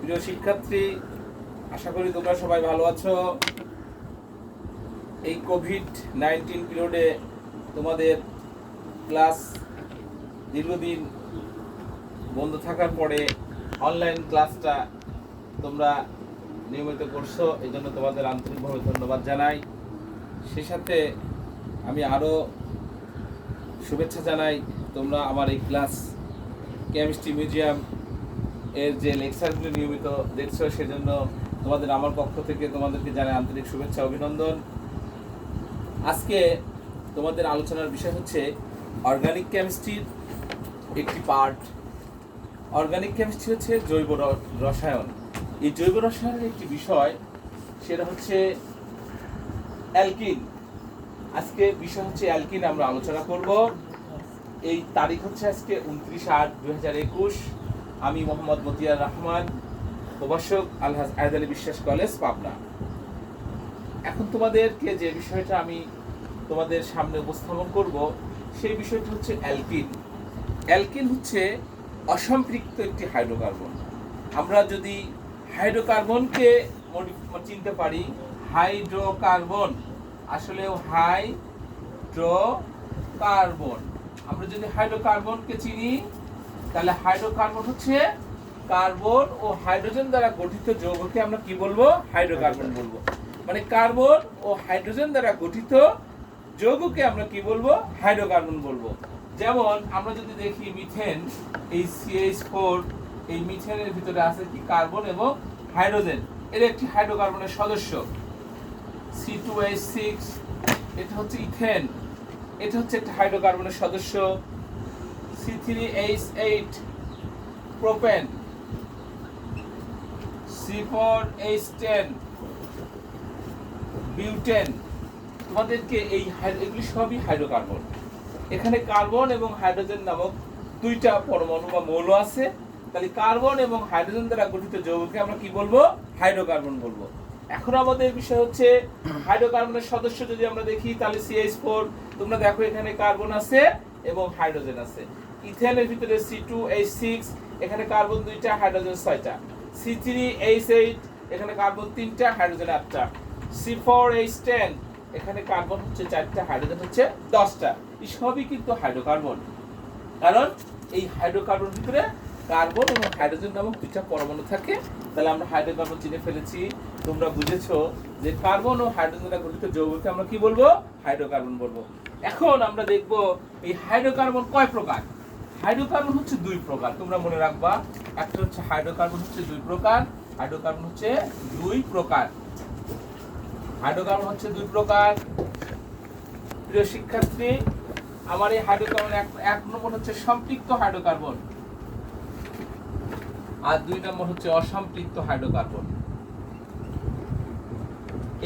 প্রিয় শিক্ষার্থী, আশা করি তোমরা সবাই ভালো আছো। এই কোভিড-19 পিরিয়ডে তোমাদের ক্লাস দীর্ঘদিন বন্ধ থাকার পরে অনলাইন ক্লাসটা তোমরা নিয়মিত করছো, এই জন্য তোমাদের আন্তরিকভাবে ধন্যবাদ জানাই। সেই সাথে আমি আরও শুভেচ্ছা জানাই, তোমরা আমার এই ক্লাস কেমিস্ট্রি মিউজিয়াম এর যে লেকচারগুলো নিয়মিত দেখছো, সেজন্য তোমাদের আমার পক্ষ থেকে তোমাদেরকে জানাই আন্তরিক শুভেচ্ছা অভিনন্দন। আজকে তোমাদের আলোচনার বিষয় হচ্ছে অর্গানিক কেমিস্ট্রির একটি পার্ট। অর্গানিক কেমিস্ট্রি হচ্ছে জৈব রসায়ন। এই জৈব রসায়নের একটি বিষয়, সেটা হচ্ছে অ্যালকিন। আজকে বিষয় হচ্ছে অ্যালকিন, আমরা আলোচনা করব। এই তারিখ হচ্ছে আজকে 29/8/2021। আমি মোহাম্মদ মতিয়ার রহমান, প্রভাষক আলহাজ আয়েদ আলী বিশ্বাস কলেজ, পাবনা। এখন তোমাদেরকে যে বিষয়টা আমি তোমাদের সামনে উপস্থাপন করব, সেই বিষয়টি হচ্ছে অ্যালকিন। অ্যালকিন হচ্ছে অসম্পৃক্ত একটি হাইড্রোকার্বন। আমরা যদি হাইড্রোকার্বনকে চিনতে পারি, হাইড্রোকার্বন আসলেও হাইড্রোকার্বন, আমরা যদি হাইড্রোকার্বনকে চিনি, তাহলে হাইড্রোকার্বন হচ্ছে কার্বন ও হাইড্রোজেন দ্বারা গঠিত যৌগকে আমরা কি বলবো? হাইড্রোকার্বন বলবো। মানে কার্বন ও হাইড্রোজেন দ্বারা গঠিত যৌগকে আমরা কি বলবো? হাইড্রোকার্বন বলবো। যেমন আমরা যদি দেখি মিথেন, এই CH4, এই মিথেনের ভিতরে আছে কি? কার্বন এবং হাইড্রোজেন। এর একটি হাইড্রোকার্বনের সদস্য। C2H6, এটা হচ্ছে ইথেন, এটা হচ্ছে একটা হাইড্রোকার্বনের সদস্য। C3H8 propane, C4H10 butane. তোমাদেরকে এগুলি সবই হাইড্রোকার্বন। এখানে কার্বন এবং হাইড্রোজেন নামক দুইটা পরমাণু বা মৌল আছে। তাহলে কার্বন এবং হাইড্রোজেন দ্বারা গঠিত যৌগকে আমরা কি বলবো? হাইড্রোকার্বন বলবো। এখন আমাদের বিষয় হচ্ছে হাইড্রোকার্বনের সদস্য যদি আমরা দেখি, তাহলে CH4, তোমরা দেখো এখানে কার্বন আছে এবং হাইড্রোজেন আছে। ইথেনের ভিতরে C2H6, এখানে কার্বন 2টা, হাইড্রোজেন 6টা। C3H8, এখানে কার্বন 3টা, হাইড্রোজেন 8টা। C4H10, এখানে কার্বন হচ্ছে 4টা, হাইড্রোজেন হচ্ছে 10টা। এই সবই কিন্তু হাইড্রোকার্বন। কারণ এই হাইড্রোকার্বন ভিতরে কার্বন এবং হাইড্রোজেন নামক দুইটা পরমাণু থাকে। তাহলে আমরা হাইড্রোকার্বন চিনে ফেলেছি। তোমরা বুঝেছো যে কার্বন ও হাইড্রোজেন দ্বারা গঠিত যৌগকে আমরা কি বলবো? হাইড্রোকার্বন বলবো। এখন আমরা দেখব এই হাইড্রোকার্বন কয় প্রকার। হাইড্রোকার্বন হচ্ছে 2 প্রকার, তোমরা মনে রাখবা। একটা হচ্ছে হাইড্রোকার্বন হচ্ছে 2 প্রকার। হাইড্রোকার্বন হচ্ছে 2 প্রকার। হাইড্রোকার্বন হচ্ছে 2 প্রকার। প্রিয় শিক্ষার্থী, আমার এই হাইড্রোকার্বন এক নম্বর হচ্ছে সম্পৃক্ত হাইড্রোকার্বন, আর 2 নম্বর হচ্ছে অসম্পৃক্ত হাইড্রোকার্বন।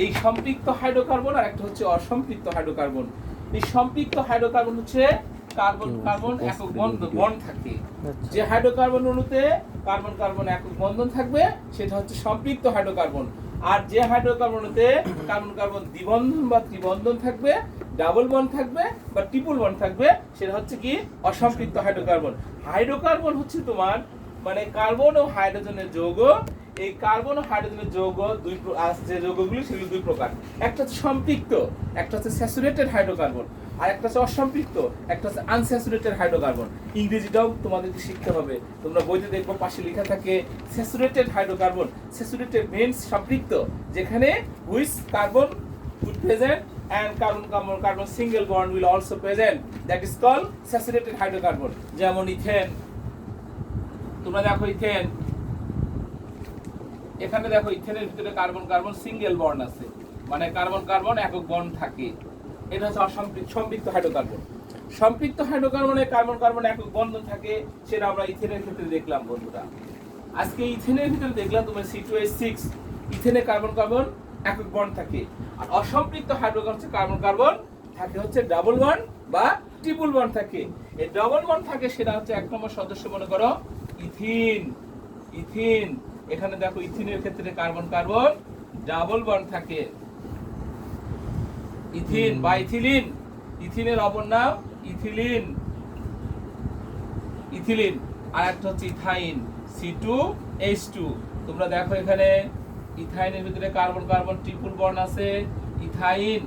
এই সম্পৃক্ত হাইড্রোকার্বন আর একটা হচ্ছে অসম্পৃক্ত হাইড্রোকার্বন। এই সম্পৃক্ত হাইড্রোকার্বন হচ্ছে কার্বন কার্বন একক বন্ধন থাকে। যে হাইড্রোকার্বন অণুতে কার্বন কার্বন একক বন্ধন থাকবে সেটা হচ্ছে সম্পৃক্ত হাইড্রোকার্বন। আর যে হাইড্রোকার্বন অণুতে কার্বন কার্বন দ্বিবন্ধন বা ত্রিবন্ধন থাকবে, ডাবল বন্ড থাকবে বা ট্রিপল বন্ড থাকবে, সেটা হচ্ছে কি? অসম্পৃক্ত হাইড্রোকার্বন। হাইড্রোকার্বন হচ্ছে তোমার মানে কার্বন ও হাইড্রোজেনের যৌগ। এই কার্বন ও হাইড্রোজেনের যৌগ যে যৌগগুলি সেগুলো 2 প্রকার। একটা হচ্ছে সম্পৃক্ত, একটা হচ্ছে স্যাচুরেটেড হাইড্রোকার্বন, আর একটা হচ্ছে অসম্পৃক্ত, একটা হচ্ছে আনস্যাচুরেটেড হাইড্রোকার্বন। ইংরেজিটাও তোমাদেরকে শিখতে হবে। তোমরা বইতে দেখবো পাশে লেখা থাকে স্যাচুরেটেড হাইড্রোকার্বন। স্যাচুরেটেড মিন্স সম্পৃক্ত, যেখানে which carbon would present and carbon single bond will also present, that is called saturated hydrocarbon. যেমন ইথেন, তোমরা দেখো ইথেন, এখানে দেখো ইথেনের ভিতরে কার্বন কার্বন সিঙ্গেল বন্ড আছে, মানে কার্বন কার্বন একক বন্ড থাকে। এটা হচ্ছে সম্পৃক্ত হাইড্রোকার্বন। সম্পৃক্ত হাইড্রোকার্বনে কার্বন কার্বন একক বন্ধন থাকে, সেটা আমরা ইথেনের ক্ষেত্রে দেখলাম বন্ধুরা। আজকে ইথেনের ভিতরে দেখলাম তোমার C2H6, ইথেনে কার্বন কার্বন একক বন্ড থাকে। আর অসম্পৃক্ত হাইড্রোকার্বন হচ্ছে কার্বন কার্বন থাকে হচ্ছে ডাবল বন্ড বা ট্রিপল বন্ড থাকে। এই ডাবল বন্ড থাকে, সেটা হচ্ছে 1 নম্বর সদস্য মনে করো ইথিন। ইথিন, এখানে দেখো ইথিনের ক্ষেত্রে কার্বন কার্বন ডাবল বন্ড থাকে। ইথিন বা ইথিলিন, ইথিনের অপর নাম ইথিলিন। ইথিলিন আর একটা হচ্ছে ইথাইন, C2H2। তোমরা দেখো এখানে ইথাইনের ভিতরে কার্বন কার্বন ট্রিপল বন্ড আছে, ইথাইন।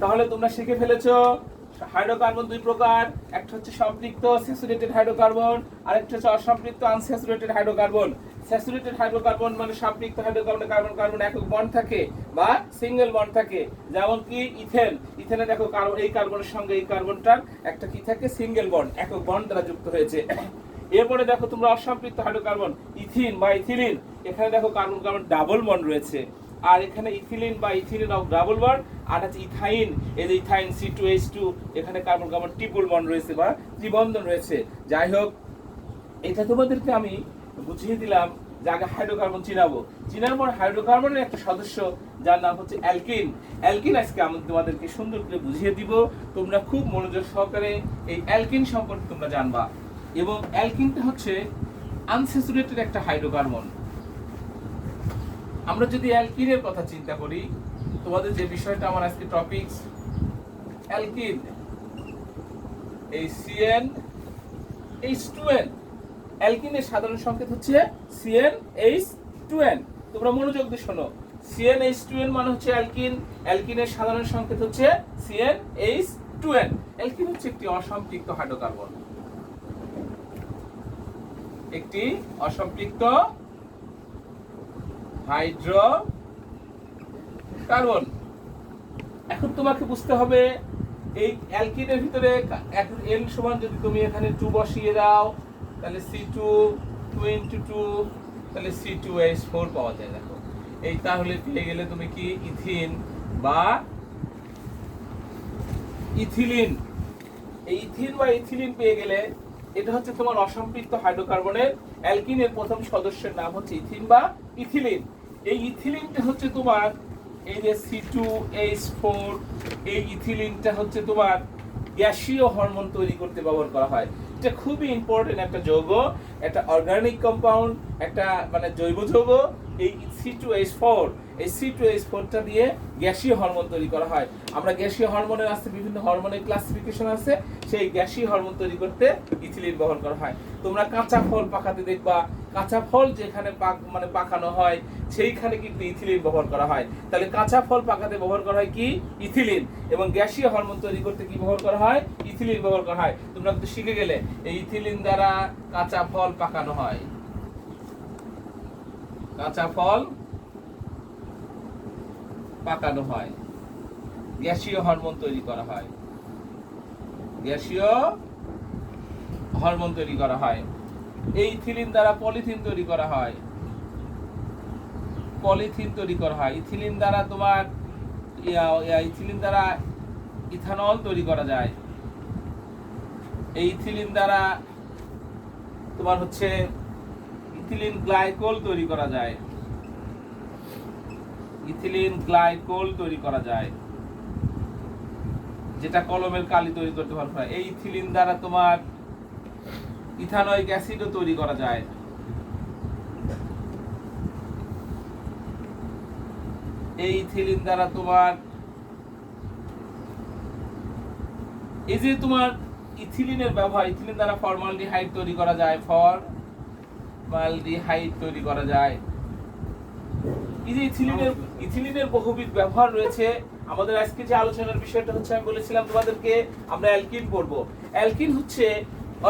তাহলে তোমরা শিখে ফেলেছো হাইড্রোকার্বন দুই প্রকার, একটা হচ্ছে সম্পৃক্ত স্যাচুরেটেড হাইড্রোকার্বন, আর একটা হচ্ছে অসম্পৃক্ত আনস্যাচুরেটেড হাইড্রোকার্বন। স্যাচুরেটেড হাইড্রোকার্বন মানে সম্পৃক্ত হাইড্রোকার্বনে কার্বন কার্বন একক বন্ড থাকে বা সিঙ্গেল বন্ড থাকে, যেমন কি ইথেন। ইথেনে দেখো এই কার্বনের সঙ্গে এই কার্বনটার একটা কি থাকে, সিঙ্গেল বন্ড, একক বন্ড দ্বারা যুক্ত হয়েছে। এরপরে দেখো তোমরা অসম্পৃক্ত হাইড্রোকার্বন ইথিন বা ইথিলিন, এখানে দেখো কার্বন কার্বন ডাবল বন্ড রয়েছে, আর এখানে ইথিলিন বা ইথিলিন অফ ডাবল বন্ড, আর আছে ইথাইন, এই যে ইথাইন C2H2, এখানে কার্বন কার্বন ট্রিপল বন্ড রয়েছে বা ত্রিবন্ধন রয়েছে। যাই হোক, এটা তোমাদেরকে আমি বুঝিয়ে দিলাম যে আগে হাইড্রোকার্বন চিনাবো, চিনার পর হাইড্রোকার্বনের একটা সদস্য যার নাম হচ্ছে অ্যালকিন। অ্যালকিন আজকে আমি তোমাদেরকে সুন্দর করে বুঝিয়ে দিব, তোমরা খুব মনোযোগ সহকারে এই অ্যালকিন সম্পর্কে তোমরা জানবা। এবং অ্যালকিনটা হচ্ছে আনস্যাচুরেটেড একটা হাইড্রোকার্বন। আমরা যদি অ্যালকিনের কথা চিন্তা করি, তোমাদের যে বিষয়টা আমার আজকে টপিকস অ্যালকিন, এই CnH2n, অ্যালকিনের সাধারণ সংকেত হচ্ছে CnH2n। তোমরা মনোযোগ দিয়ে শোনো, CnH2n মানে হচ্ছে অ্যালকিন, অ্যালকিনের সাধারণ সংকেত হচ্ছে CnH2n। অ্যালকিন হচ্ছে একটি অসম্পৃক্ত হাইড্রোকার্বন, একটি অসম্পৃক্ত হাইড্রোকার্বন। এখন তোমাকে বুঝতে হবে এই অ্যালকিনের ভিতরে এখন n সমান যদি তুমি এখানে 2 বসিয়ে দাও, তাহলে C2 2 into 2, তাহলে C2H4 পাওয়া যায়। দেখো এই তাহলে পেয়ে গেলে তুমি কি ইথিন বা ইথিলিন। এই ইথিন বা ইথিলিন পেয়ে গেলে এটা হচ্ছে তোমার অসম্পৃক্ত হাইড্রোকার্বনের অ্যালকিনের প্রথম সদস্যের নাম হচ্ছে ইথিন বা ইথিলিন। এই ইথিলিনটা হচ্ছে তোমার এই যে C2H4, এই ইথিলিনটা হচ্ছে তোমার গ্যাসীয় হরমোন তৈরি করতে ব্যবহার করা হয়। এটা খুবই ইম্পর্টেন্ট একটা যৌগ, একটা অর্গানিক কম্পাউন্ড, একটা মানে জৈব যৌগ। এই C2H4, এই C2H4টা দিয়ে গ্যাসীয় হরমোন তৈরি করা হয়। আমরা গ্যাসীয় হরমোনের আছে বিভিন্ন হরমোনের ক্লাসিফিকেশন আছে, সেই গ্যাসীয় হরমোন তৈরি করতে ইথিলিন ব্যবহার করা হয়। তোমরা কাঁচা ফল পাকাতে দেখবা, কাঁচা ফল যেখানে মানে পাকানো হয় সেইখানে কিন্তু ইথিলিন ব্যবহার করা হয়। তাহলে কাঁচা ফল পাকাতে ব্যবহার করা হয় কি, ইথিলিন, এবং গ্যাসীয় হরমোন তৈরি করতে কি ব্যবহার করা হয়, ইথিলিন ব্যবহার করা হয়। তোমরা কিন্তু শিখে গেলে এই ইথিলিন দ্বারা কাঁচা ফল পাকানো হয়, কাঁচা ফল পাকানো হয়, গ্যাসীয় হরমোন তৈরি করা হয়, গ্যাসীয় হরমোন তৈরি করা হয়। এই ইথিলিন দ্বারা পলিথিন তৈরি করা হয়, পলিথিন তৈরি করা হয়। ইথিলিন দ্বারা তোমার ইথিলিন দ্বারা ইথানল তৈরি করা যায়। এই ইথিলিন দ্বারা তোমার হচ্ছে ইথিলিন গ্লাইকোল তৈরি করা যায়, ইথিলিন গ্লাইকোল তৈরি করা যায়, যেটা কলমের কালি তৈরি করতে পারবে। এই ইথিলিন দ্বারা তোমার ইথানোয়িক অ্যাসিডও তৈরি করা যায়। এই ইথিলিন দ্বারা তোমার এই যে তোমার ইথিলিনের ব্যবহার, ইথিলিন দ্বারা ফর্মালডিহাইড তৈরি করা যায়, ফর্মালডিহাইড তৈরি করা যায়। এই যে ইথিলিনের বহুবিধ ব্যবহার রয়েছে। আমাদের আজকে যে আলোচনার বিষয়টা হচ্ছে, আমি বলেছিলাম তোমাদেরকে আমরা অ্যালকিন পড়বো। অ্যালকিন হচ্ছে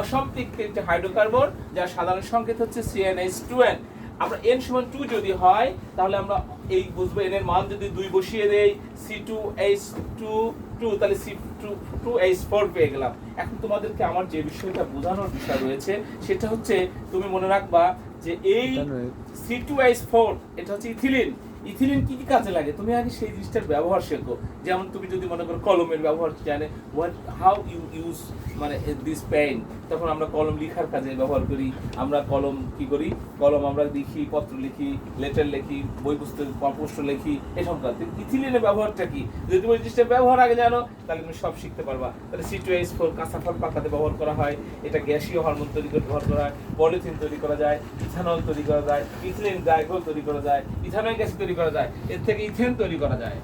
অসম্পৃক্ত একটি হাইড্রোকার্বন যার সাধারণ সংকেত হচ্ছে CnH2n। আমরা n সমান 2 যদি হয় তাহলে আমরা এই বুঝবো n এর মান যদি 2 বসিয়ে দেই C2H2 তাহলে C2H4 পেয়ে গেলাম। এখন তোমাদেরকে আমার যে বিষয়টা বোঝানোর বিষয় রয়েছে সেটা হচ্ছে তুমি মনে রাখবা যে এই C2H4 এটা হচ্ছে ইথিলিন। ইথিলিন কি কি কাজে লাগে তুমি আগে সেই জিনিসটার ব্যবহার শেখো। যেমন তুমি যদি মনে করো কলমের ব্যবহার জানে, হাউ ইউ ইউজ মানে দিস পেন, তখন আমরা কলম লেখার কাজে ব্যবহার করি। আমরা কলম কি করি, কলম আমরা লিখি, পত্র লিখি, লেটার লিখি, বই পুস্তক প্রশ্ন লিখি, এসব কাজ। ইথিলিনের ব্যবহারটা কি, যদি তুমি জিনিসটার ব্যবহার আগে জানো তাহলে তুমি সব শিখতে পারবা। তাহলে C2H4 কাঁচা ফল পাকাতে ব্যবহার করা হয়, এটা গ্যাসীয় হরমোন তৈরি করতে ব্যবহার করা হয়, পলিথিন তৈরি করা যায়, ইথানল তৈরি করা যায়, ইথিলিন গ্লাইকোল তৈরি করা যায়, ইথানোয়িক অ্যাসিড তৈরি করা যায়, এর থেকে ইথেন তৈরি করা যায়,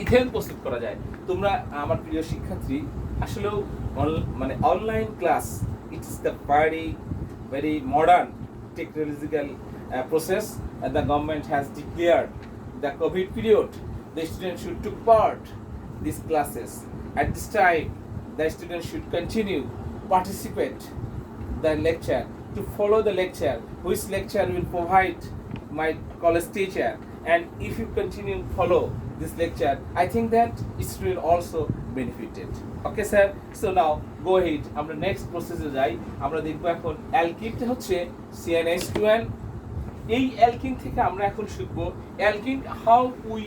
ইথেন প্রস্তুত করা যায়। তোমরা আমার প্রিয় শিক্ষার্থী আসলেও মানে online class, it is the very modern technological process, and the government has declared the COVID period the students should took part these classes. At this time the students should continue participate the lecture, to follow the lecture, which lecture will provide my college teacher, and if you continue follow this lecture, I think that it will also benefited. Okay sir, so now go ahead, আমরা next process এ যাই। আমরা দেখব এখন alkyne হচ্ছে CnH2n। এই alkyne থেকে আমরা এখন শিখব alkyne, how we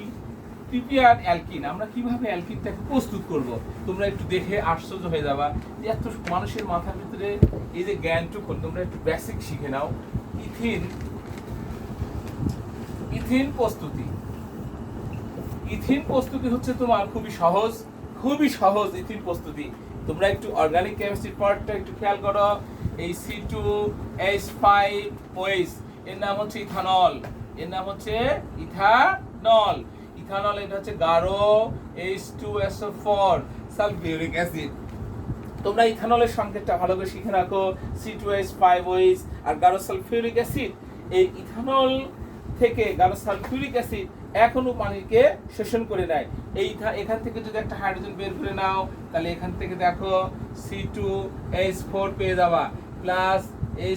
prepare alkyne, আমরা কিভাবে অ্যালকিনটাকে প্রস্তুত করব। তোমরা একটু দেখে আশ্চর্য হয়ে যাবা যে এত মানুষের মাথার ভিতরে এই যে জ্ঞানটুকু, তোমরা একটু বেসিক শিখে নাও। ইথিন প্রস্তুতি, ইথিন প্রস্তুতি হচ্ছে তোমার খুবই সহজ ইথিন প্রস্তুতি। তোমরা একটু অর্গানিক কেমিস্ট্রির পার্টটা একটু খেয়াল করো। এই C2H5OH এর নাম হচ্ছে ইথানল, এর নাম হচ্ছে ইথানল। এটা হচ্ছে গাঢ় H2SO4 সালফিউরিক অ্যাসিড। তোমরা ইথানলের সংকেতটা ভালো করে শিখে রাখো, C2H5OH আর গাঢ় সালফিউরিক অ্যাসিড। এই ইথানল থেকে গাঢ় সালফিউরিক অ্যাসিড এখনো পানিকে শোষণ করে নেয়। এখান থেকে যদি একটা হাইড্রোজেন বের করে নাও, তাহলে এখান থেকে দেখো C2H4 পেয়ে যাবা, প্লাস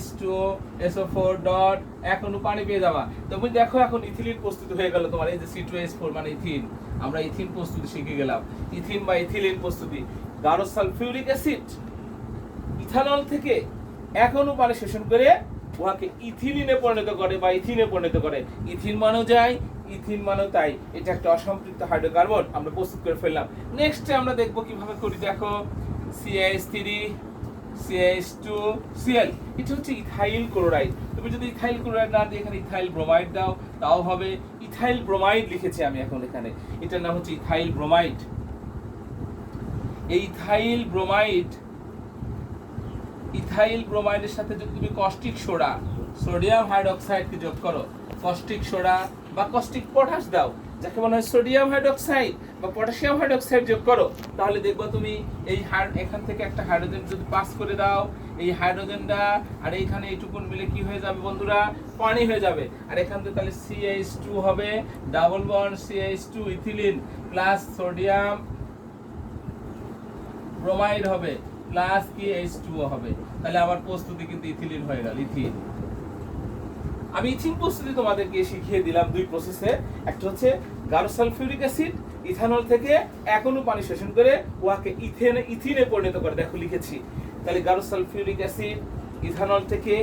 H2SO4 ডট এখনো পানি পেয়ে যাবা। তুমি দেখো এখন ইথিলিন প্রস্তুত হয়ে গেল তোমার। এই যে C2H4 মানে ইথিন, আমরা ইথিন প্রস্তুতি শিখে গেলাম। ইথিন বা ইথিলিন প্রস্তুতি, গাঢ় সালফিউরিক অ্যাসিড ইথানল থেকে এখনো পানি শোষণ করে উহাকে ইথিলিনে পরিণত করে বা ইথিনে পরিণত করে। ইথিন মানেও যায়, ইথিন মানেও তাই, এটা একটা অসম্পৃক্ত হাইড্রোকার্বন আমরা প্রস্তুত করে ফেললাম। নেক্সটে আমরা দেখবো কিভাবে করি। দেখো CH3CH2Cl, এটা হচ্ছে ইথাইল ক্লোরাইড। তুমি যদি ইথাইল ক্লোরাইড না দিয়ে এখানে ইথাইল ব্রোমাইড দাও তাও হবে। ইথাইল ব্রোমাইড লিখেছি আমি এখন এখানে, এটার নাম হচ্ছে ইথাইল ব্রোমাইড। এই ইথাইল ব্রোমাইডের সাথে যদি তুমি কস্টিক সোডা, সোডিয়াম হাইড্রোক্সাইডকে যোগ করো, কস্টিক সোডা বা কস্টিক পটাশ দাও, যাকে বলা হয় সোডিয়াম হাইড্রোক্সাইড বা পটাশিয়াম হাইড্রোক্সাইড যোগ করো, তাহলে দেখবো তুমি এই এখান থেকে একটা হাইড্রোজেন যদি পাস করে দাও, এই হাইড্রোজেনটা আর এইখানে এইটুকুন মিলে কি হয়ে যাবে বন্ধুরা, পানি হয়ে যাবে। আর এখান থেকে তাহলে CH2 হবে, double bond CH2 ethylene plus sodium bromide হবে, প্লাস কি H2O হবে। তাহলে আমার প্রস্তুতি কিন্তু ইথিলিন হয়ে গেল, ইথিন। আমি ইথিন প্রস্তুতি তোমাদেরকে শিখিয়ে দিলাম দুই প্রসেসে। একটা হচ্ছে গাঢ় সালফিউরিক অ্যাসিড ইথানল থেকে এখনো পানি শোষণ করে উহাকে ইথিনে পরিণত করে, দেখো লিখেছি। তাহলে গাঢ় সালফিউরিক অ্যাসিড ইথানল থেকে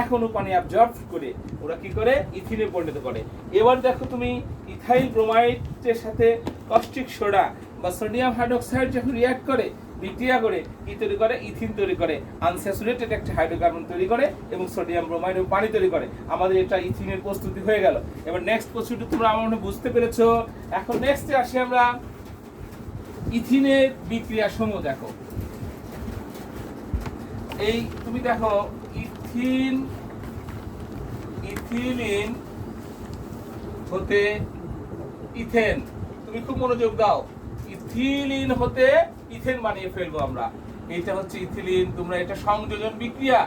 এখনো পানি অ্যাবজর্ব করে ওরা কি করে, ইথিনে পরিণত করে। এবার দেখো তুমি ইথাইল ব্রোমাইডের সাথে কস্টিক সোডা বা সোডিয়াম হাইড্রোক্সাইড যখন রিঅ্যাক্ট করে, বিক্রিয়া করে কি তৈরি করে, ইথিন তৈরি করে, আনস্যাচুরেটেড একটা হাইড্রোকার্বন তৈরি করে এবং সোডিয়াম ব্রোমাইড এবং পানি তৈরি করে। আমাদের এটা ইথিনের প্রস্তুতি হয়ে গেল। এবার নেক্সট প্রস্তুতি তোমরা আমার মনে বুঝতে পেরেছো। এখন নেক্সটে আসি আমরা ইথিনের বিক্রিয়া সমূহ। দেখো এই তুমি দেখো ইথিলিন হতে ইথেন, তুমি খুব মনোযোগ দাও, ইথিলিন হতে ইথেন বানিয়ে ফেলবো আমরা। এইটা হচ্ছে ইথিলিন। তোমরা এটা সংযোজন বিক্রিয়া,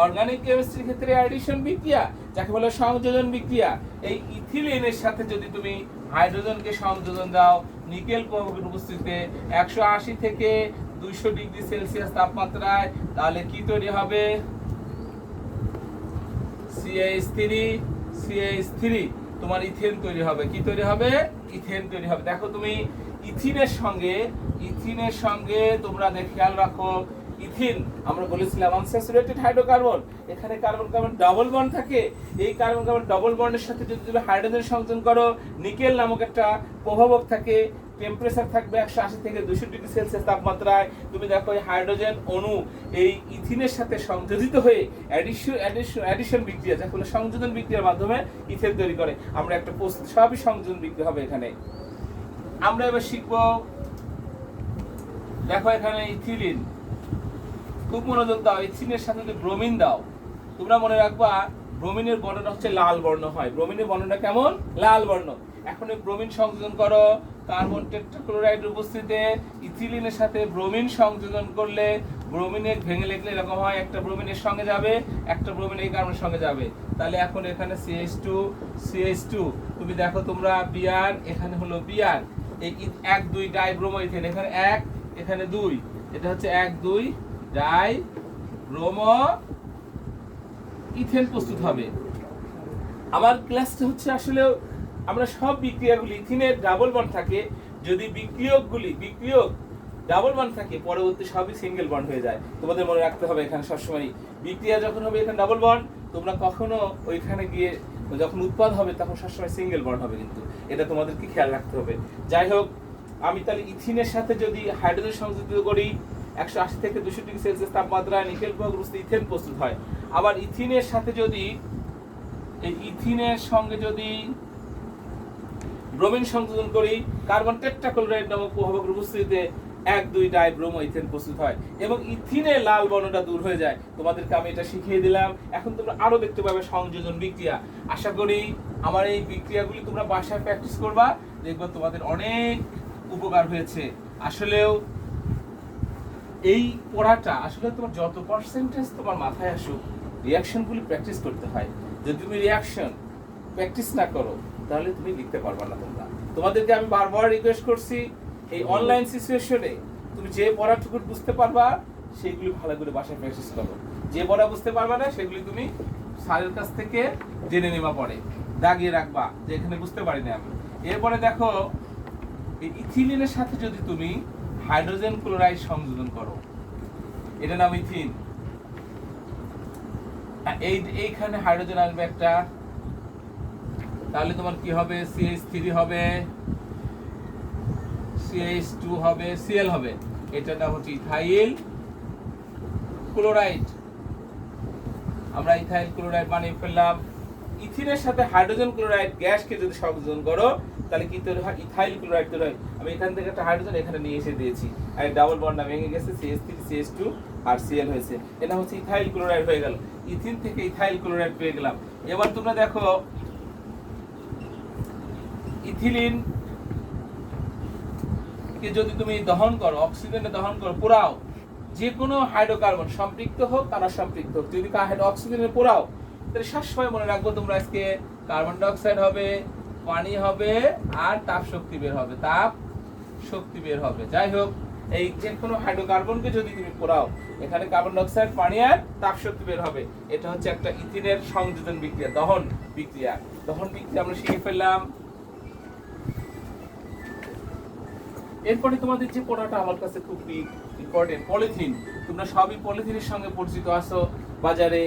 অর্গানিক কেমিস্ট্রির ক্ষেত্রে অ্যাডিশন বিক্রিয়া, যাকে বলে সংযোজন বিক্রিয়া। এই ইথিলিনের সাথে যদি তুমি হাইড্রোজেনকে সংযোজন দাও নিকেল উপস্থিতিতে 180 থেকে 200 ডিগ্রি সেলসিয়াস তাপমাত্রায়, তাহলে কি তৈরি হবে, CH3 তোমার ইথেন তৈরি হবে। কি তৈরি হবে, ইথেন তৈরি হবে। দেখো তুমি ইথিনের সঙ্গে তোমরা খেয়াল রাখো, ইথিন আমরা বলেছিলাম আনস্যাচুরেটেড হাইড্রোকার্বন, এখানে কার্বন কার্বন ডাবল বন্ড থাকে। এই কার্বন কার্বন ডাবল বন্ডের সাথে যদি তুমি হাইড্রোজেন সংযোজন করো, নিকেল নামক একটা প্রভাবক থাকে, টেম্পারেচার থাকবে 180 থেকে 200 ডিগ্রি সেলসিয়াস তাপমাত্রায়। তুমি দেখো এই হাইড্রোজেন অণু এই ইথিনের সাথে সংযোজিত হয়ে অ্যাডিশন বিক্রিয়া, যাকে বলে সংযোজন বিক্রিয়ার মাধ্যমে ইথেন তৈরি করে। আমরা একটা সবই সংযোজন বিক্রিয়া হবে এখানে। আমরা এবার শিখবো, দেখো এখানে ইথিলিন, খুব মনোযোগ দাও, ইথিনের সাথে যদি ব্রোমিন দাও, তোমরা মনে রাখবা ব্রোমিনের বর্ণটা হচ্ছে লাল বর্ণ হয়। ব্রোমিনের বর্ণটা কেমন, লাল বর্ণ। এখন এই ব্রোমিন সংযোজন করো, কার্বন টেট্রাক্লোরাইডের উপস্থিতিতে ইথিলিনের সাথে ব্রোমিন সংযোজন করলে ব্রোমিনে ভেঙে লিখলে এরকম হয়, একটা ব্রোমিনের সঙ্গে যাবে, একটা ব্রোমিন এই কার্বনের সঙ্গে যাবে। তাহলে এখন এখানে CH2 তুমি দেখো তোমরা বিআর, এখানে হলো বিআর, এই 1 2 ডাইব্রোমো ইথেন, এখানে 1 এখানে 2, এটা হচ্ছে 1 2 ডাইব্রোমো ইথেন প্রস্তুত হবে। আমার ক্লাসটা হচ্ছে আসলে আমরা সব বিক্রিয়াগুলি ইথিনের ডাবল বন্ড থাকে, যদি বিক্রিয়ক ডাবল বন্ড থাকে পরবর্তী সবই সিঙ্গেল বন্ড হয়ে যায়। তোমাদের মনে রাখতে হবে এখানে সবসময় বিক্রিয়া যখন হবে এখানে ডাবল বন্ড, তোমরা কখনো ওইখানে গিয়ে যখন উৎপাদ হবে তখন সবসময় সিঙ্গেল বন্ড হবে, কিন্তু এটা তোমাদেরকে খেয়াল রাখতে হবে। যাই হোক, আমি তাহলে ইথিনের সাথে যদি হাইড্রোজেন সংযুক্ত করি 180 থেকে 200 ডিগ্রি সেলসিয়াস তাপমাত্রায় নিকেল গ্রুপে ইথেন প্রস্তুত হয়। আবার ইথিনের সাথে যদি এই ইথিনের সঙ্গে যদি ব্রোমিন সংযোজন করি কার্বন টেট্রাক্লোরাইড নামক প্রভাবকের উপস্থিতিতে 1 2 ডাইব্রোমো ইথেন প্রস্তুত হয় এবং ইথিনের লাল বর্ণটা দূর হয়ে যায়। তোমাদেরকে আমি এটা শিখিয়ে দিলাম, এখন তোমরা আরো দেখতে পাবে সংযোজন বিক্রিয়া। আশা করি আমার এই বিক্রিয়াগুলি তোমরা বাসায় প্র্যাকটিস করবা, দেখবা তোমাদের অনেক উপকার হয়েছে। আসলেও এই পড়াটা আসলে তোমার যত পার্সেন্টেজ তোমার মাথায় আসুক, রিঅ্যাকশনগুলি প্র্যাকটিস করতে হয়। যদি তুমি রিঅ্যাকশন প্র্যাকটিস না করো তাহলে তুমি লিখতে পারবে না। তোমাদেরকে আমি বারবার রিকোয়েস্ট করছি, এই অনলাইন সিচুয়েশনে তুমি যে পড়াটুকু বুঝতে পারবা সেগুলি ভালো করে বাসায় প্র্যাকটিস করো, যে পড়া বুঝতে পারবা না সেগুলি তুমি স্যারের কাছ থেকে জেনে নেবা, পরে দাগিয়ে রাখবা যে এখানে বুঝতে পারিনি আমি। এরপরে দেখো, এই ইথিলিনের সাথে যদি তুমি হাইড্রোজেন ক্লোরাইড সংযোজন করো, এটা নাম ইথিন, এইখানে হাইড্রোজেন আসবে একটা, তাহলে তোমার কি হবে? CH3 হবে, CH2 হবে, Cl হবে, এটার নাম হচ্ছে ইথাইল ক্লোরাইড। আমরা ইথাইল ক্লোরাইড বানিয়ে ফেললাম। ইথিনের সাথে হাইড্রোজেন ক্লোরাইড গ্যাসকে যদি সংযোজন করো তাহলে কি তৈরি হয়? ইথাইল ক্লোরাইড তৈরি হয়। আমি এখান থেকে একটা হাইড্রোজেন এখানে নিয়ে এসে দিয়েছি, আর ডাবল বন্ডটা ভেঙে গেছে, CH3 CH2 আর Cl হয়েছে, এটা হচ্ছে ইথাইল ক্লোরাইড হয়ে গেল। ইথিন থেকে ইথাইল ক্লোরাইড পেয়ে গেলাম। এবার তোমরা দেখো, ইথিলিন কে যদি তুমি দহন করো, অক্সিজেনে দহন করো, পোড়াও, যে কোনো হাইড্রোকার্বন সম্পৃক্ত হোক আর অসম্পৃক্ত হোক, যদি অক্সিজেনে পোড়াও তাহলে সবসময় মনে রাখবো তোমরা আজকে কার্বন ডাই অক্সাইড হবে, পানি হবে আর তাপ শক্তি বের হবে। যাই হোক, এই যে কোনো হাইড্রোকার্বনকে যদি তুমি পোড়াও, এখানে কার্বন ডাই অক্সাইড, পানি আর তাপ শক্তি বের হবে। এটা হচ্ছে একটা ইথিনের সংযোজন বিক্রিয়া, দহন বিক্রিয়া আমরা শিখে ফেললাম। এরপরে তোমাদের যে পড়াটা আমার কাছে খুব ইম্পর্টেন্ট, পলিথিন। তোমরা সবই পলিথিনের সঙ্গে পরিচিত আছো বাজারে,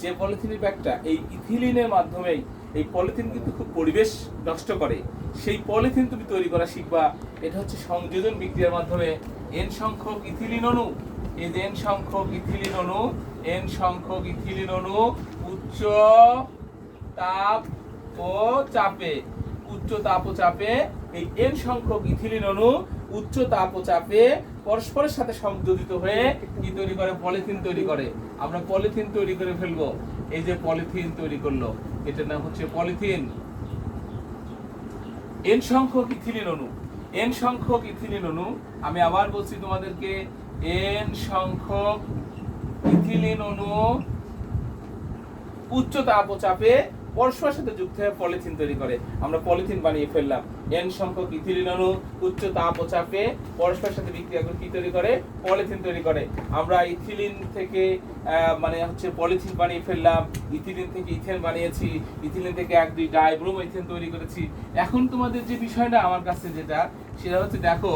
যে পলিথিনের ব্যাগটা এই ইথিলিনের মাধ্যমেই, এই পলিথিন কিন্তু খুব পরিবেশ নষ্ট করে, সেই পলিথিন তুমি তৈরি করা শিখবা। এটা হচ্ছে সংযোজন বিক্রিয়ার মাধ্যমে n সংখ্যক ইথিলিন অণু, এই যে n সংখ্যক ইথিলিন অণু উচ্চ তাপ ও চাপে এই n সংখ্যক ইথিলিন অণু উচ্চ তাপ ও চাপে পরস্পরের সাথে সংযোজিত হয়ে কি তৈরি করে? পলিথিন তৈরি করে। আমরা পলিথিন তৈরি করে ফেলবো। এই যে পলিথিন তৈরি করলো, এটার নাম হচ্ছে পলিথিন। n সংখ্যক ইথিলিন অণু, আমি আবার বলছি তোমাদেরকে, n সংখ্যক ইথিলিন অণু উচ্চ তাপ ও চাপে পরস্পরের সাথে যুক্ত হয়ে পলিথিন তৈরি করে। আমরা পলিথিন বানিয়ে ফেললাম। n সংখ্যক ইথিলিন অণু উচ্চ তাপ ও চাপে পরস্পরের সাথে বিক্রিয়া করে কি তৈরি করে? পলিথিন তৈরি করে। আমরা ইথিলিন থেকে পলিথিন বানিয়ে ফেললাম, ইথিলিন থেকে ইথেন বানিয়েছি, ইথিলিন থেকে 1 2 ডাইব্রোমো ইথেন তৈরি করেছি। এখন তোমাদের যে বিষয়টা আমার কাছে সেটা হচ্ছে, দেখো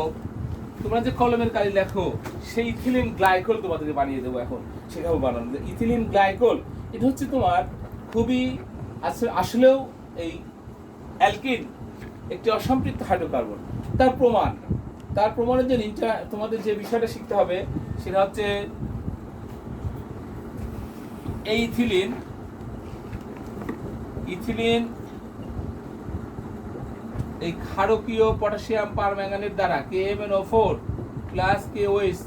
তোমরা যে কলমের কালি লেখো, সেই ইথিলিন গ্লাইকল তোমাদেরকে বানিয়ে দেবো, এখন শেখাবো বানানো। ইথিলিন গ্লাইকল এটা হচ্ছে তোমার খুবই আসলেও এই অ্যালকিন একটি অসম্পৃক্ত হাইড্রোকার্বন। তার প্রমাণের জন্য তোমাদের যে বিষয়টা শিখতে হবে সেটা হচ্ছে, এই ইথিলিন এই ক্ষারকীয় পটাশিয়াম পারম্যাঙ্গানেট দ্বারা KMnO4 প্লাস KOH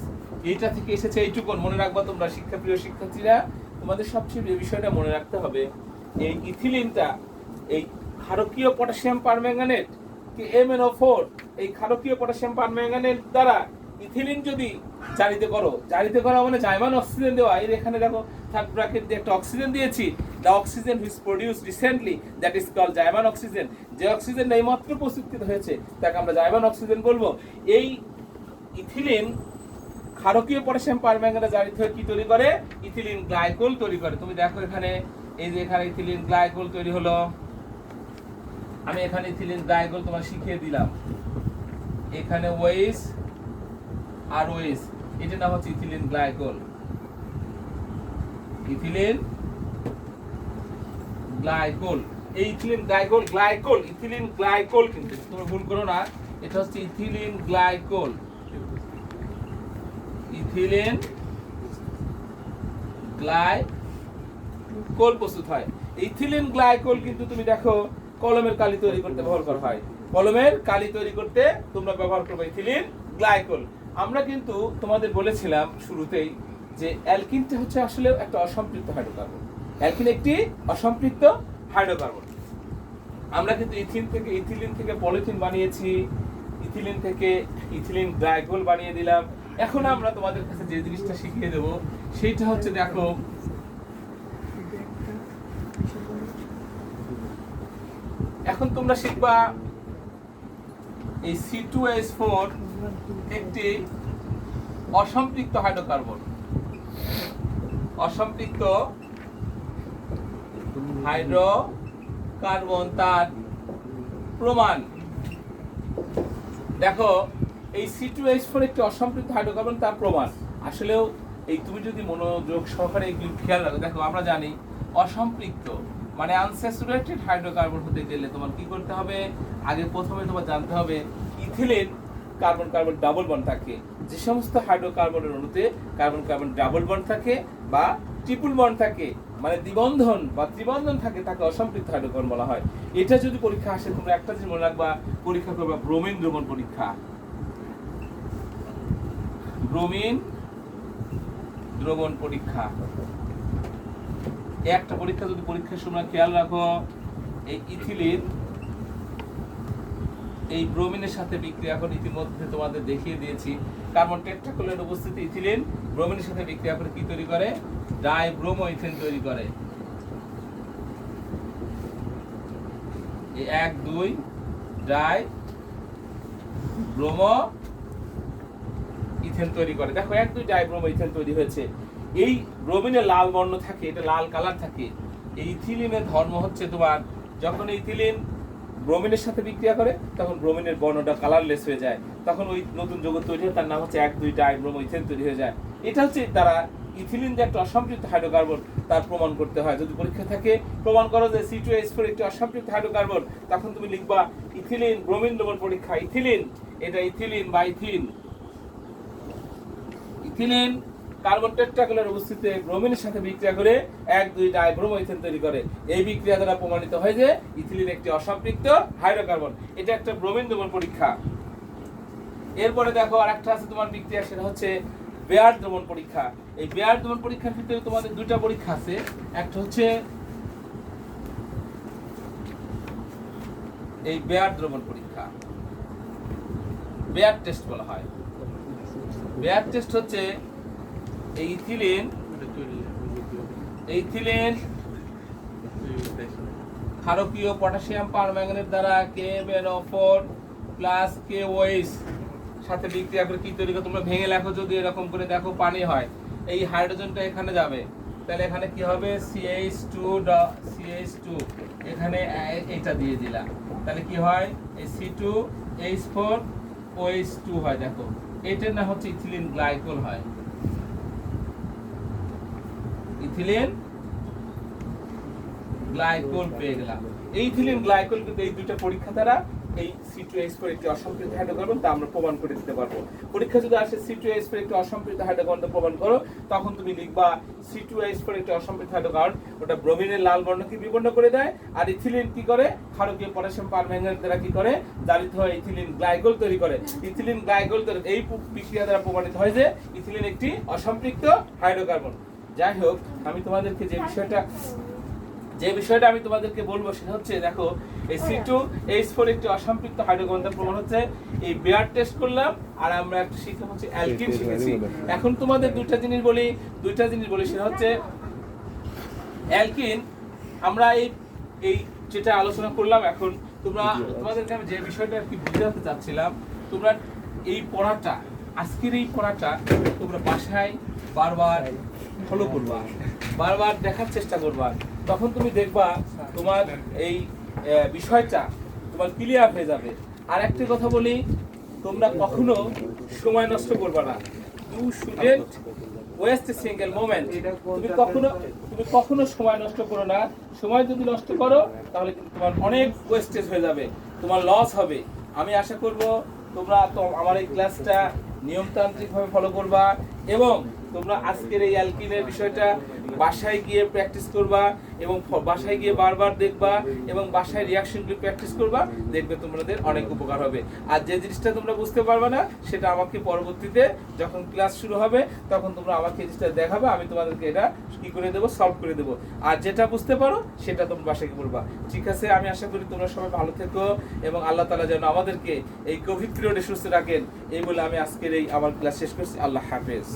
এইটা থেকে এসেছে। এইটুকুন মনে রাখবা তোমরা, শিক্ষাপ্রিয় শিক্ষার্থীরা, তোমাদের সবচেয়ে যে বিষয়টা মনে রাখতে হবে, এই ইথিলিনটা এই ক্ষারকীয় পটাশিয়াম পারম্যাঙ্গানেট KMnO4 এই ক্ষারকীয় পটাশিয়াম পারম্যাঙ্গানেট দ্বারা ইথিলিন যদি জারিত করা মানে জাইমান অক্সিজেন দেওয়া। এর এখানে দেখো থার্ড ব্র্যাকেট দিয়ে একটা অক্সিজেন দিয়েছি, the oxygen which produced recently that is called জাইমান অক্সিজেন। যে অক্সিজেন এইমাত্র প্রস্তুতকৃত হয়েছে তাকে আমরা জাইমান অক্সিজেন বলবো। এই ইথিলিন ক্ষারকীয় পটাশিয়াম পারম্যাঙ্গানেট জারিত হয়ে কি তৈরি করে? ইথিলিন গ্লাইকোল তৈরি করে। তুমি দেখো এখানে, এই যে এখানে ইথিলিন গ্লাইকোল তৈরি হলো। আমি এখানে ইথিলিন গ্লাইকোল তোমার শিখিয়ে দিলাম। এখানে ওএইচ আর ওএইচ, এটার নাম হচ্ছে ইথিলিন গ্লাইকোল। ইথিলিন গ্লাইকোল, এই ইথিলিন গ্লাইকোল ইথিলিন গ্লাইকোল, কিন্তু তুমি ভুল করো না, এটা হচ্ছে ইথিলিন গ্লাইকোল। ইথিলিন গ্লাইকোল প্রস্তুত হয়। ইথিলিন গ্লাইকোল কিন্তু তুমি দেখো কলমের কালি তৈরি করতে ব্যবহার করা হয়। কলমের কালি তৈরি করতে তোমরা ব্যবহার করবে ইথিলিন গ্লাইকোল। আমরা কিন্তু তোমাদের বলেছিলাম শুরুতেই যে অ্যালকিনটা হচ্ছে আসলে একটা অসম্পৃক্ত হাইড্রোকার্বন। অ্যালকিন একটি অসম্পৃক্ত হাইড্রোকার্বন। আমরা কিন্তু ইথিলিন থেকে পলিথিন বানিয়েছি, ইথিলিন থেকে ইথিলিন গ্লাইকোল বানিয়ে দিলাম। এখন আমরা তোমাদের কাছে যে জিনিসটা শিখিয়ে দেব সেটা হচ্ছে, দেখো এখন তোমরা শিখবা এই C2H4 একটি অসম্পৃক্ত হাইড্রোকার্বন। অসম্পৃক্ত হাইড্রোকার্বন তার প্রমাণ। দেখো এই C2H4 একটি অসম্পৃক্ত হাইড্রোকার্বন তার প্রমাণ। আসলেও এই তুমি যদি মনোযোগ সহকারে এগুলো খেয়াল রাখো, দেখো আমরা জানি অসম্পৃক্ত মানে আনস্যাচুরেটেড হাইড্রোকার্বন হতে গেলে তোমার কি করতে হবে? আগে প্রথমে তোমার জানতে হবে ethylene carbon carbon double bond থাকে। যে সমস্ত হাইড্রোকার্বনের অণুতে কার্বন কার্বন ডাবল বন্ড থাকে বা ট্রিপল বন্ড থাকে, মানে দ্বিবন্ধন বা ত্রিবন্ধন থাকে, তাকে অসম্পৃক্ত হাইড্রোকার্বন বলা হয়। এটা যদি পরীক্ষা আসে তোমরা একটা জিনিস মনে রাখবা, পরীক্ষা করবা ব্রোমিন দ্রবণ পরীক্ষা। ব্রোমিন দ্রবণ পরীক্ষা একটা পরীক্ষা, যদি পরীক্ষার সময় খেয়াল রাখো এই ইথিলিন এই ব্রোমিনের সাথে বিক্রিয়া করে, ইতিমধ্যে তোমাদের দেখিয়ে দিয়েছি কার্বন টেট্রাক্লোরাইড উপস্থিতি ইথিলিন ব্রোমিনের সাথে বিক্রিয়া করে কি তৈরি করে? ডাইব্রোমো ইথেন তৈরি করে। এই 1-2 ডাই ব্রোমো ইথেন তৈরি করে। দেখো 1-2 ডাই ব্রোমো ইথেন তৈরি হয়েছে। এই ব্রোমিনে লাল বর্ণ থাকে, এটা লাল কালার থাকে। এই ইথিলিনের ধর্ম হচ্ছে তোমার, যখন ইথিলিন ব্রোমিনের সাথে বিক্রিয়া করে তখন ব্রোমিনের বর্ণটা কালারলেস হয়ে যায়, তখন ওই নতুন যৌগ তৈরি হয়, তার নাম হচ্ছে 1-2 ডাই ব্রোমো ইথেন তৈরি হয়ে যায়। এটা হচ্ছে তারা ইথিলিন যে একটা অসম্পৃক্ত হাইড্রোকার্বন তার প্রমাণ করতে হয়। যদি পরীক্ষা থাকে প্রমাণ করো যে C2H4 একটি অসম্পৃক্ত হাইড্রোকার্বন, তখন তুমি লিখবা ইথিলিন ব্রোমিন দ্রবণ পরীক্ষা। ইথিলিন, এটা ইথিলিন বা ইথিলিন কার্বন টেট্রাক্লোরাইড উপস্থিতিতে ব্রোমিনের সাথে বিক্রিয়া করে 1-2 ডাইব্রোমো ইথেন তৈরি করে। এই বিক্রিয়া দ্বারা প্রমাণিত হয় যে ইথিলিন একটি অসম্পৃক্ত হাইড্রোকার্বন। এটা একটা ব্রোমিন দ্রবণ পরীক্ষা। এরপরে দেখো আরেকটা আছে তোমার বিক্রিয়া, সেটা হচ্ছে বেয়ার দ্রবণ পরীক্ষা। এই বেয়ার দ্রবণ পরীক্ষার ক্ষেত্রে তোমাদের দুইটা পরীক্ষা আছে। একটা হচ্ছে এই বেয়ার দ্রবণ পরীক্ষা, বেয়ার টেস্ট বলা হয়। বেয়ার টেস্ট হচ্ছে এই ইথিলিন ক্ষারকীয় পটাশিয়াম পারম্যাঙ্গানেট দ্বারা KMnO4 প্লাস KOH সাথে বিক্রিয়া করে কি তৈরি করে? তোমরা ভেঙে লেখো, যদি এরকম করে দেখো পানি হয়, এই হাইড্রোজেনটা এখানে যাবে, তাহলে এখানে কি হবে? CH2 এখানে এটা দিয়ে দিলাম, তাহলে কি হয়? এই C2H4OH2 হয়। দেখো এটার নাম হচ্ছে ইথিলিন গ্লাইকোল হয়। ইথিলিন গ্লাইকোল পেয়ে গেলাম। এই ইথিলিন গ্লাইকোল কিন্তু এই দুইটা পরীক্ষা দ্বারা এই C2H4 একটি অসম্পৃক্ত হাইড্রোকার্বন তা আমরা প্রমাণ করে দিতে পারবো। পরীক্ষা যদি আসে C2H4 একটি অসম্পৃক্ত হাইড্রোকার্বন প্রমাণ করো, তখন তুমি লিখবা C2H4 একটি অসম্পৃক্ত হাইড্রোকার্বন, ওটা ব্রোমিনের লাল বর্ণকে বিবর্ণ করে দেয়। আর ইথিলিন কি করে? ক্ষারকীয় পটাশিয়াম পারম্যাঙ্গানেট দ্বারা কি করে? জারিত হয় ইথিলিন গ্লাইকোল তৈরি করে। ইথিলিন গ্লাইকোল এই বিক্রিয়া দ্বারা প্রমাণিত হয় যে ইথিলিন একটি অসম্পৃক্ত হাইড্রোকার্বন। যাই হোক, আমি তোমাদেরকে যে বিষয়টা যে বিষয়টা আমি তোমাদেরকে বলবো সেটা হচ্ছে, দেখো এই C2H4 একটি অসম্পৃক্ত হাইড্রোকার্বনের প্রমাণ হচ্ছে। এই বেয়ার টেস্ট করলাম আর আমরা একটা শিখলাম হচ্ছে অ্যালকিন শিখেছি। এখন তোমাদের দুইটা জিনিস বলি সেটা হচ্ছে অ্যালকিন। আমরা এই যেটা আলোচনা করলাম, এখন তোমাদেরকে আমি যে বিষয়টা আর কি বুঝাতে চাচ্ছিলাম, তোমরা এই পড়াটা, আজকের এই পড়াটা তোমরা বাসায় বারবার ফলো করবা, বারবার দেখার চেষ্টা করবা, তখন তুমি দেখবা তোমার এই বিষয়টা তোমার ক্লিয়ার হয়ে যাবে। আর একটা কথা বলি, তোমরা কখনো সময় নষ্ট করবা না। You shouldn't waste a single moment. তুমি কখনো সময় নষ্ট করো না। সময় যদি নষ্ট করো তাহলে কিন্তু তোমার অনেক ওয়েস্টেজ হয়ে যাবে, তোমার লস হবে। আমি আশা করব তোমরা তো আমার এই ক্লাসটা নিয়মতান্ত্রিকভাবে ফলো করবা এবং তোমরা আজকের এই অ্যালকিনের বিষয়টা বাসায় গিয়ে প্র্যাকটিস করবা এবং বাসায় গিয়ে বারবার দেখবা এবং বাসায় রিয়াকশনগুলো প্র্যাকটিস করবা, দেখবে তোমাদের অনেক উপকার হবে। আর যে জিনিসটা তোমরা বুঝতে পারবে না সেটা আমাকে পরবর্তীতে যখন ক্লাস শুরু হবে তখন তোমরা আমাকে এই জিনিসটা দেখাবে, আমি তোমাদেরকে এটা কি করে দেবো, সলভ করে দেবো। আর যেটা বুঝতে পারো সেটা তোমরা বাসায় গিয়ে বলবা। ঠিক আছে, আমি আশা করি তোমরা সবাই ভালো থেকো এবং আল্লাহ তাআলা যেন আমাদেরকে এই কোভিড পিরিয়ডে সুস্থ রাখেন, এই বলে আমি আজকের এই আমার ক্লাস শেষ করছি। আল্লাহ হাফেজ।